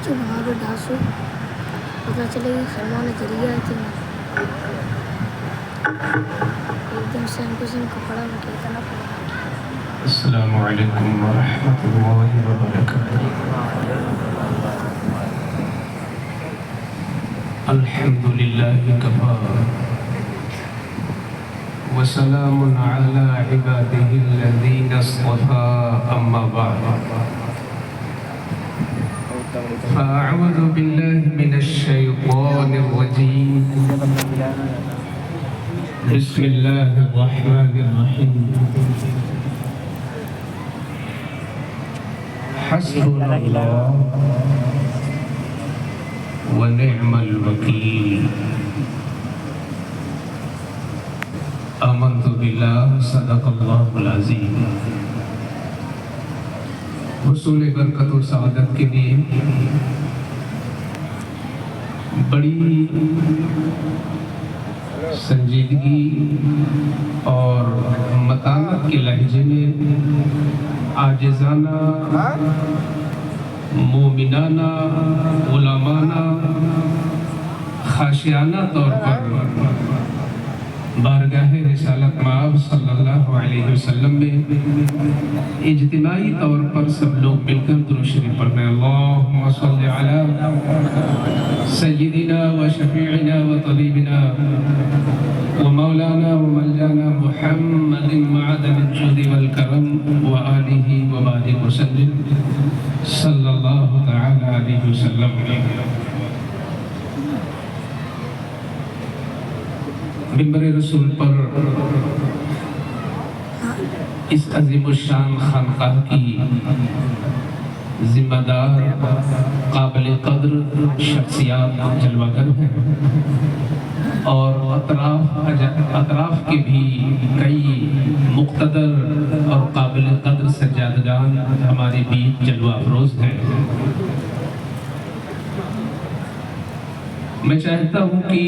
بچوں وہاں پہ ڈھاسو پتہ چلے گی خرمان ذریعہ تھی ایک دم سے ہم کو سن کپڑا مٹیتا نہ پڑا. السلام علیکم ورحمۃ اللہ وبرکاتہ. الحمد للہ کفی وسلام علی عبادہ الذین اصطفى اما بعد فاعوذ باللہ من الشیطان الرجیم بسم اللہ الرحمن الرحیم. حسبنا اللہ ونعم الوکیل. آمنت باللہ صدق اللہ العظیم. حصول برکت و سعادت کے لیے بڑی سنجیدگی اور متانت کے لہجے میں عاجزانہ مومنانہ غلامانہ خاشعانہ طور پر بارگاہ رسالت مآب صلی اللہ علیہ وسلم میں اجتماعی طور پر سب لوگ مل کر درود شریف پڑھیں. اللہم صلی علی سیدنا و شفیعنا و طبیبنا و مولانا و ملجانا محمد معدن الجود والکرم و آلہ و بارک وسلم صلی اللہ تعالی علیہ وسلم. منبر رسول پر اس عظیم الشان خانقاہ کی ذمہ دار قابل قدر شخصیات جلوہ گر ہیں اور اطراف کے بھی کئی مقتدر اور قابل قدر سجادگان ہمارے بیچ جلوہ افروز ہیں. میں چاہتا ہوں کہ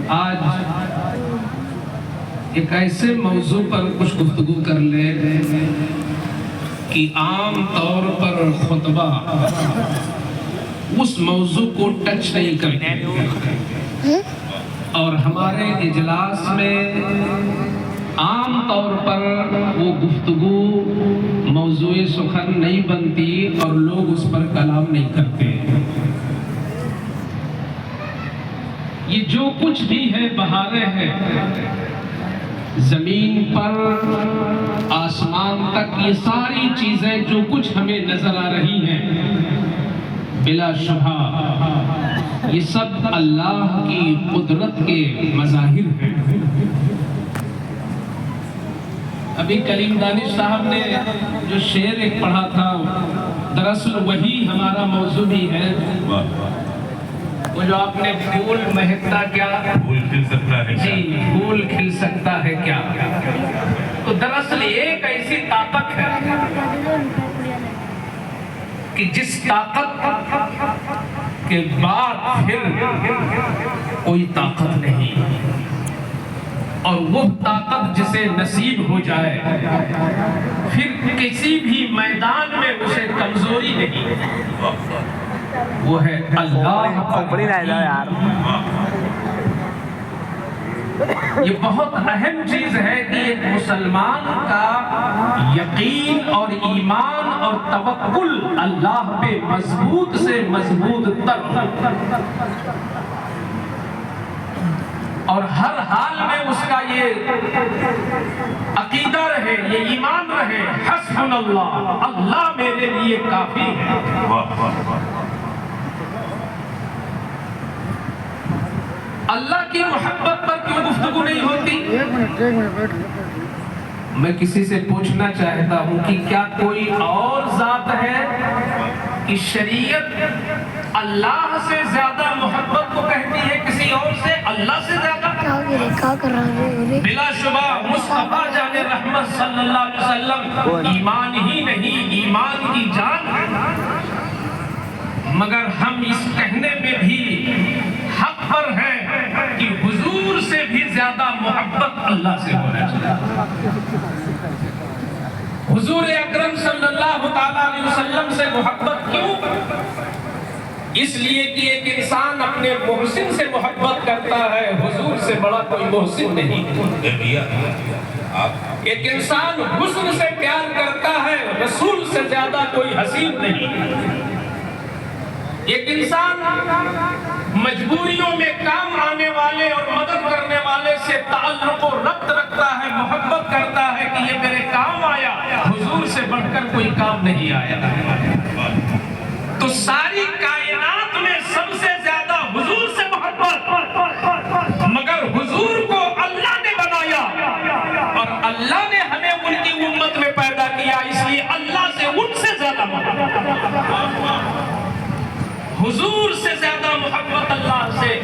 آج ایک ایسے موضوع پر کچھ گفتگو کر لیں کہ عام طور پر خطبہ اس موضوع کو ٹچ نہیں کرتے اور ہمارے اجلاس میں عام طور پر وہ گفتگو موضوع سخن نہیں بنتی اور لوگ اس پر کلام نہیں کرتے. یہ جو کچھ بھی ہے بہاریں ہیں زمین پر آسمان تک، یہ ساری چیزیں جو کچھ ہمیں نظر آ رہی ہیں بلا شبہ یہ سب اللہ کی قدرت کے مظاہر ہیں. ابھی کلیم دانش صاحب نے جو شعر ایک پڑھا تھا دراصل وہی ہمارا موضوع بھی ہے. وہ جو آپ نے پھول مہکتا کیا پھول کھل سکتا ہے، جی پھول کھل سکتا ہے کیا. تو دراصل ایک ایسی طاقت ہے کہ جس طاقت کے بعد پھر کوئی طاقت نہیں، اور وہ طاقت جسے نصیب ہو جائے پھر کسی بھی میدان میں اسے کمزوری نہیں. وہ ہے اللہ. یہ بہت اہم چیز ہے کہ ایک مسلمان کا یقین اور ایمان اور توکل اللہ پہ مضبوط سے مضبوط تر اور ہر حال میں اس کا یہ عقیدہ رہے، یہ ایمان رہے، حسبنا اللہ، اللہ میرے لیے کافی ہے. اللہ کی محبت پر کیوں گفتگو نہیں ہوتی؟ میں کسی سے پوچھنا چاہتا ہوں کہ کیا کوئی اور ذات ہے کہ شریعت اللہ سے زیادہ محبت کو کہتی ہے کسی اور سے اللہ سے زیادہ؟ بلا شبہ مصطفیٰ جان رحمت صلی اللہ علیہ وسلم ایمان ہی نہیں، ایمان کی جان. مگر ہم اس کہنے میں بھی حق پر ہیں کہ حضور سے بھی زیادہ محبت اللہ سے ہونا چاہیے. حضور اکرم صلی اللہ تعالیٰ علیہ وسلم سے محبت کیوں؟ اس لیے کہ ایک انسان اپنے محسن سے محبت کرتا ہے، حضور سے بڑا کوئی محسن نہیں۔ ایک انسان حسن سے پیار کرتا ہے، رسول سے زیادہ کوئی حسین نہیں۔ ایک انسان مجبوریوں میں کام آنے والے اور مدد کرنے والے سے تعلق و ربط رکھتا ہے، محبت کرتا ہے کہ یہ میرے کام آیا، حضور سے بڑھ کر کوئی کام نہیں آیا۔ تو ساری کائنات میں سب سے زیادہ حضور سے محبت، مگر حضور کو اللہ نے بنایا اور اللہ نے ہمیں ان کی امت میں پیدا کیا، اس لیے اللہ سے ان سے زیادہ محبت، حضور سے زیادہ محبت اللہ سے،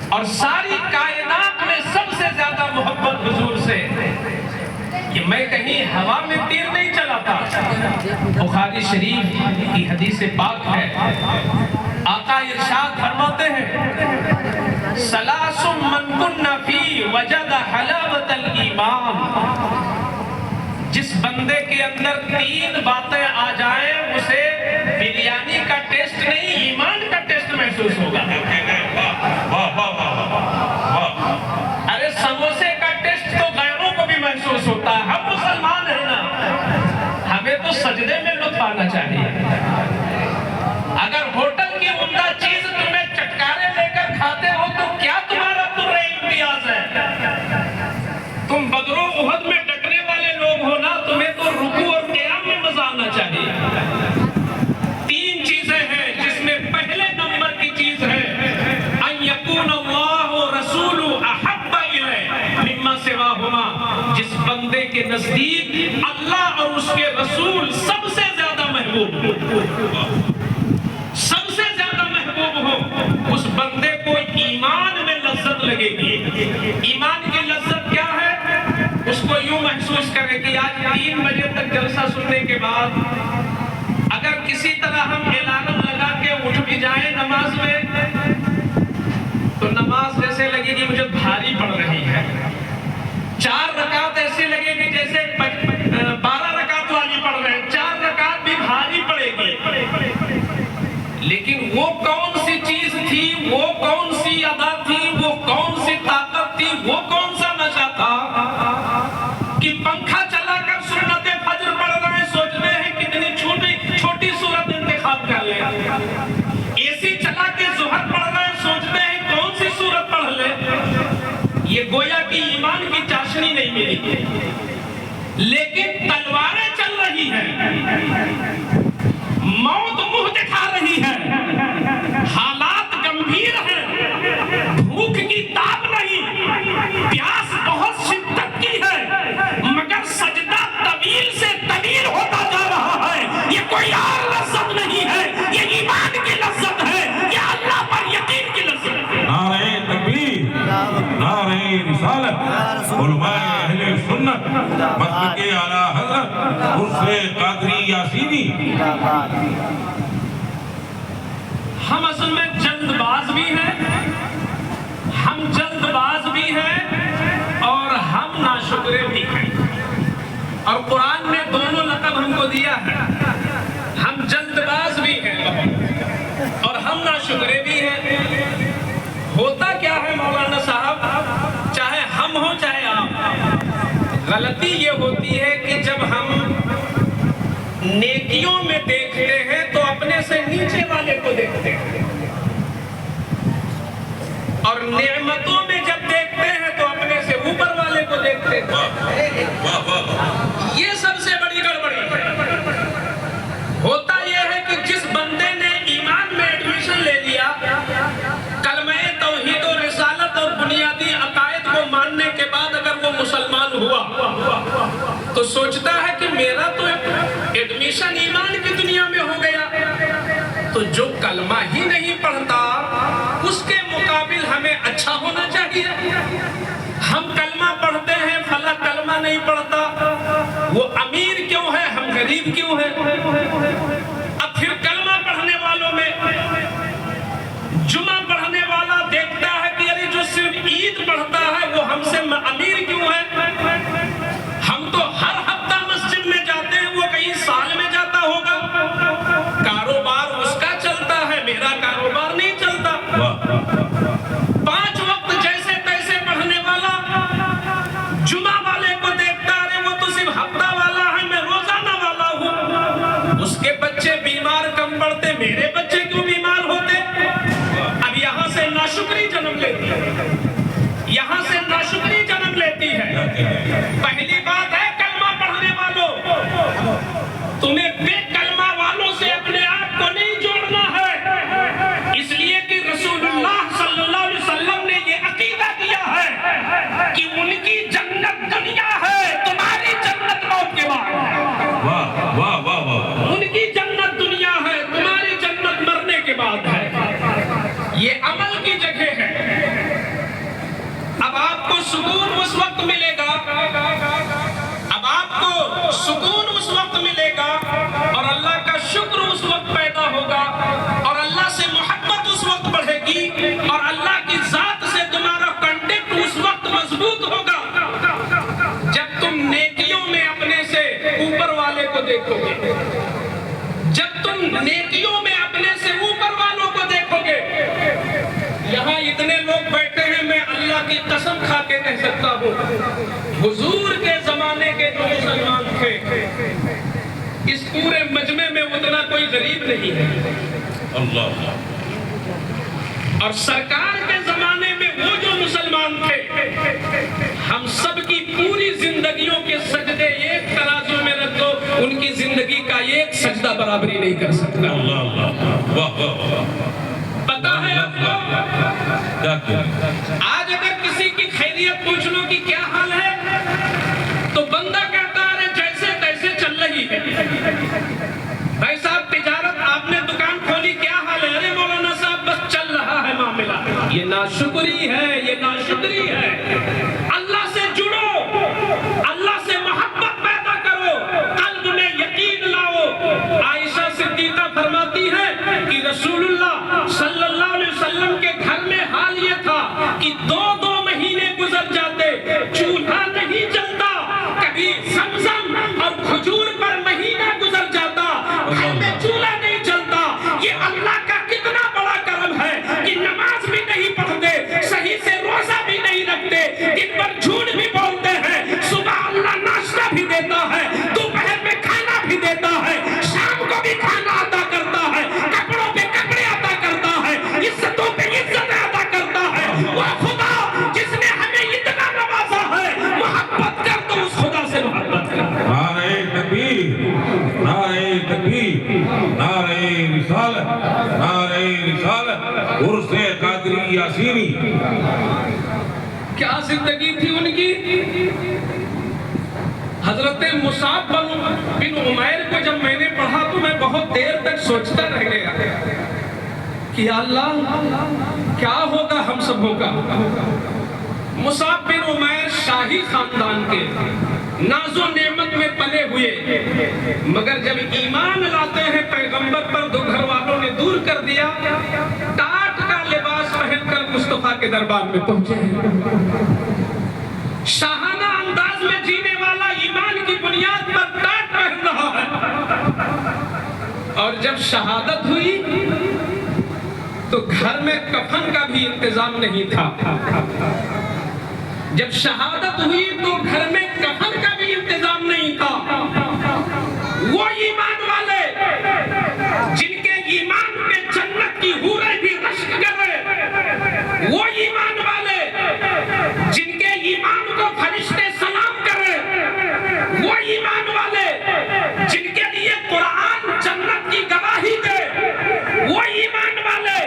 اور ساری کائنات میں سب سے زیادہ محبت حضور سے۔ کہ میں کہیں ہوا میں تیر نہیں چلاتا، بخاری شریف کی حدیث پاک ہے، آقا ارشاد فرماتے ہیں ثلاث من کن فی وجد حلاوت الایمان، جس بندے کے اندر تین باتیں آ جائیں اسے بریانی کا ٹیسٹ نہیں ایمان کا ٹیسٹ محسوس ہوگا۔ ارے سموسے کا ٹیسٹ تو غیروں کو بھی محسوس ہوتا ہے، ہم مسلمان ہیں نا، ہمیں تو سجدے میں لطف آنا چاہیے۔ اگر ہوٹل کی عمدہ چیز تمہیں چٹکارے لے کر کھاتے ہو تو کیا تمہارا تمہیں امتیاز ہے؟ تم بدر و احد میں ڈٹنے والے لوگ ہو نا، تمہیں تو رکوع اور قیام میں مزہ آنا چاہیے۔ تین چیزیں ہیں جس میں پہلے نمبر کی چیز ہے ان یکون اللہ رسول احب الیہ مما سواہما، جس بندے کے نزدیک اللہ اور اس کے رسول سب سے زیادہ محبوب ہو، اس بندے کو ایمان میں لذت لگے گی۔ ایمان کی لذت کیا ہے؟ اس کو یوں محسوس کرے کہ آج 3 بجے تک جلسہ سننے کے بعد اگر کسی طرح ہم الارم لگا کے اٹھ بھی جائیں نماز میں تو نماز جیسے لگے گی مجھے بھاری پڑ رہی ہے، 4 رکعت ایسے لگے گی جیسے 12 رکعت والی پڑھ رہے ہیں، 4 رکعت بھی بھاری پڑے گی۔ لیکن وہ کون سی چیز تھی، وہ کون سی ادا تھی، وہ کون سی طاقت تھی، وہ کون سا نشہ تھا کہ پنکھا چلا کر سنت فجر پڑھ رہے ہیں، سوچ رہے ہیں کتنی چھوٹی صورت انتخاب کر لیں، اے سی چلا کے ظہر پڑھ رہے ہیں، سوچ رہے ہیں کون سی صورت پڑھ لیں۔ یہ گویا کہ ایمان کی چاشنی نہیں ملی، لیکن تلواریں چل رہی ہیں، موت منہ دکھا رہی ہے، حالات گمبھیر ہیں، بھوک کی تاب نہیں، پیاس بہت شدت کی ہے، مگر سجدہ طویل سے طویل ہوتا جا رہا ہے۔ یہ کوئی اور لذت نہیں ہے، یہ ایمان کی لذت ہے، یہ اللہ پر یقین کی لذت ہے۔ نعرہ تکبیر، نعرہ رسالت، علماء اہل سنت، مسلک اعلیٰ حضرت عرف قادری یاسینی۔ ہم اصل میں جلد باز بھی ہیں، ہم جلد باز بھی ہیں اور ہم ناشکرے بھی ہیں، اور قرآن نے دونوں لقب ہم کو دیا ہے، ہم جلد باز بھی ہیں اور ہم ناشکرے بھی ہیں۔ ہوتا کیا ہے مولانا صاحب، چاہے ہم ہوں چاہے آپ، غلطی یہ ہوتی ہے کہ جب ہم نیکیوں میں دیکھتے ہیں تو اپنے سے نیچے والے کو دیکھتے ہیں، اور نعمتوں میں جب دیکھتے ہیں تو اپنے سے اوپر والے کو دیکھتے ہیں۔ یہ سب سے بڑی گڑبڑی ہے۔ ہوتا یہ ہے کہ جس بندے نے ایمان میں ایڈمیشن لے لیا، کلمہ توحید و رسالت اور بنیادی عقائد کو ماننے کے بعد اگر وہ مسلمان ہوا تو سوچتا ہے کہ میرا تو ایڈمیشن ایمان کی دنیا میں ہو گیا، تو جو کلمہ ہی نہیں پڑھتا اس کے مقابل ہمیں اچھا ہونا چاہیے۔ ہم کلمہ پڑھتے ہیں، فلاں کلمہ نہیں پڑھتا، وہ امیر کیوں ہے، ہم غریب کیوں ہیں؟ اب پھر کلمہ پڑھنے والوں میں جمعہ پڑھنے والا دیکھتا ہے کہ ارے جو صرف عید پڑھتا ہے وہ ہم سے امیر کیوں ہے؟ ہم تو ہر ہفتہ مسجد سکون اس وقت ملے گا، اب آپ کو سکون اس وقت ملے گا اور اللہ کا شکر اس وقت پیدا ہوگا اور اللہ سے محبت اس وقت بڑھے گی اور اللہ کی ذات سے تمہارا کانٹیکٹ اس وقت مضبوط ہوگا جب تم نیکیوں میں اپنے سے اوپر والے کو دیکھو گے، جب تم نیکیوں میں اپنے سے اوپر والوں کو دیکھو گے۔ یہاں اتنے لوگ بیٹھے ہیں، میں اللہ کی قسم کھا کے کہہ سکتا ہوں حضور کے زمانے کے جو مسلمان تھے اس پورے مجمع میں اتنا کوئی غریب نہیں ہے، اللہ، اور سرکار کے زمانے میں وہ جو مسلمان تھے ہم سب کی پوری زندگیوں کے سجدے ایک ترازو میں رکھ دو، ان کی زندگی کا ایک سجدہ برابری نہیں کر سکتا۔ اللہ اللہ، واہ واہ، پتا ہے آپ کو آج اگر کسی کی خیریت پوچھ لو کہ کیا حال ہے تو بندہ کہتا ہے جیسے تیسے چل رہی ہے۔ بھائی صاحب تجارت آپ نے دکان کھولی، کیا حال ہے؟ ارے مولانا صاحب بس چل رہا ہے معاملہ۔ یہ ناشکری ہے، یہ ناشکری ہے۔ اللہ سے جڑو، اللہ سے محبت پیدا کرو، قلب میں یقین لاؤ۔ عائشہ صدیقہ فرماتی ہے کہ رسول اللہ صلی اللہ علیہ وسلم کے گھر میں حال یہ تھا کہ 2 مہینے گزر جاتے، چولہا نہیں جلتا، کبھی زمزم اور کھجور پر مہینہ گزر جاتا، گھر میں چولہا نہیں جلتا۔ یہ اللہ کا کتنا بڑا کرم ہے کہ نماز بھی نہیں پڑھتے، صحیح سے روزہ بھی نہیں رکھتے، دن بھر جھوٹ بھی بولتے ہیں، صبح اللہ ناشتہ بھی دیتا ہے، دوپہر میں کھانا بھی دیتا ہے، شام کو بھی کھانا عطا کرتا ہے، کپڑوں پہ کپڑے عطا کرتا ہے، عزتوں پہ عزت عطا کرتا ہے۔ وہ خدا جس نے ہمیں اتنا نوازا ہے، محبت کر تو اس خدا سے محبت کر۔ نعرہ تکبیر، نعرہ تکبیر، نعرہ رسالت، نعرہ رسالت، عرس قادری یاسینی۔ کیا زندگی تھی ان کی؟ حضرت مصعب بن عمیر کو جب میں نے پڑھا تو میں بہت دیر تک سوچتا رہ گیا کہ یا اللہ کیا ہوگا ہم سبوں کا۔ مصعب بن عمیر شاہی خاندان کے، ناز و نعمت میں پلے ہوئے، مگر جب ایمان لاتے ہیں پیغمبر پر تو گھر والوں نے دور کر دیا، ٹاٹ کا لباس پہن کر مصطفیٰ کے دربار میں پہنچے ہیں۔ شاہانہ انداز میں جینے والا ایمان کی بنیاد پر ٹاٹ پہن رہا ہے، اور جب شہادت ہوئی تو گھر میں کفن کا بھی انتظام نہیں تھا۔ جب شہادت ہوئی تو گھر میں کفن کا بھی انتظام نہیں تھا۔ وہ ایمان والے جن کے ایمان پہ جنت کی حوریں بھی رشک کرے، وہ ایمان والے جن کے ایمان کو فرشتے سلام کرے، وہ ایمان والے جن کے لیے قرآن جنت کی گواہی دے، وہ ایمان والے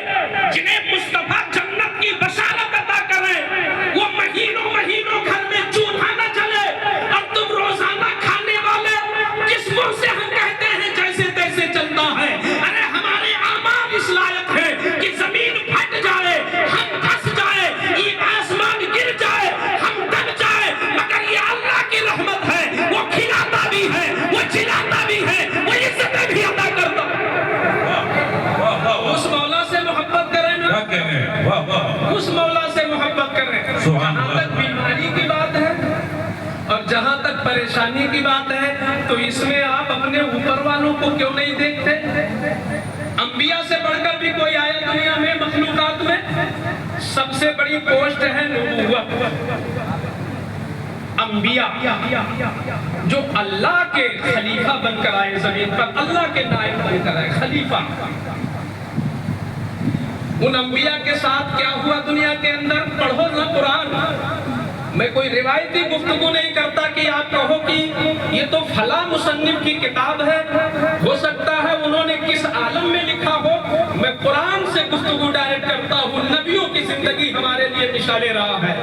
جنہیں مصطفیٰ جنت کی بشارت عطا کرے، وہ مہینوں گھر میں چولہا نہ جلے اور تم روزانہ کھانے والے جس منہ سے ہم کہتے ہیں جیسے تیسے چلتا ہے۔ ارے ہمارے اعمال اس لائق ہے کہ زمین پھٹ جائے، ہم پھنس جائے، آسمان گر جائے، ہم دب جائے، مگر یہ اللہ کی رحمت ہے، وہ کھلاتا بھی ہے، وہ جلاتا بھی ہے، وہ عزتیں بھی عطا کرتا ہے۔ اس مولا سے محبت کریں نا، اس مولا سے محبت کریں۔ جہاں تک بیماری کی بات ہے اور جہاں تک پریشانی کی بات ہے تو اس میں آپ اپنے اوپر والوں کو کیوں نہیں دیکھتے؟ انبیاء سے بڑھ کر بھی کوئی آیا دنیا میں مخلوقات میں؟ سب سے بڑی پوسٹ ہے نبوت۔ انبیاء جو اللہ کے خلیفہ بن کر آئے زمین پر، اللہ کے نائب بن کر آئے خلیفہ۔ ان انبیاء کے ساتھ کیا ہوا دنیا کے اندر؟ پڑھو نا قرآن۔ میں کوئی روایتی گفتگو نہیں کرتا کہ آپ کہو کہ یہ تو فلاں مصنف کی کتاب ہے، ہو سکتا ہے انہوں نے کس عالم میں لکھا ہو۔ میں قرآن سے گفتگو ڈائریکٹ کرتا ہوں، نبیوں کی زندگی ہمارے لیے مثال رہا ہے۔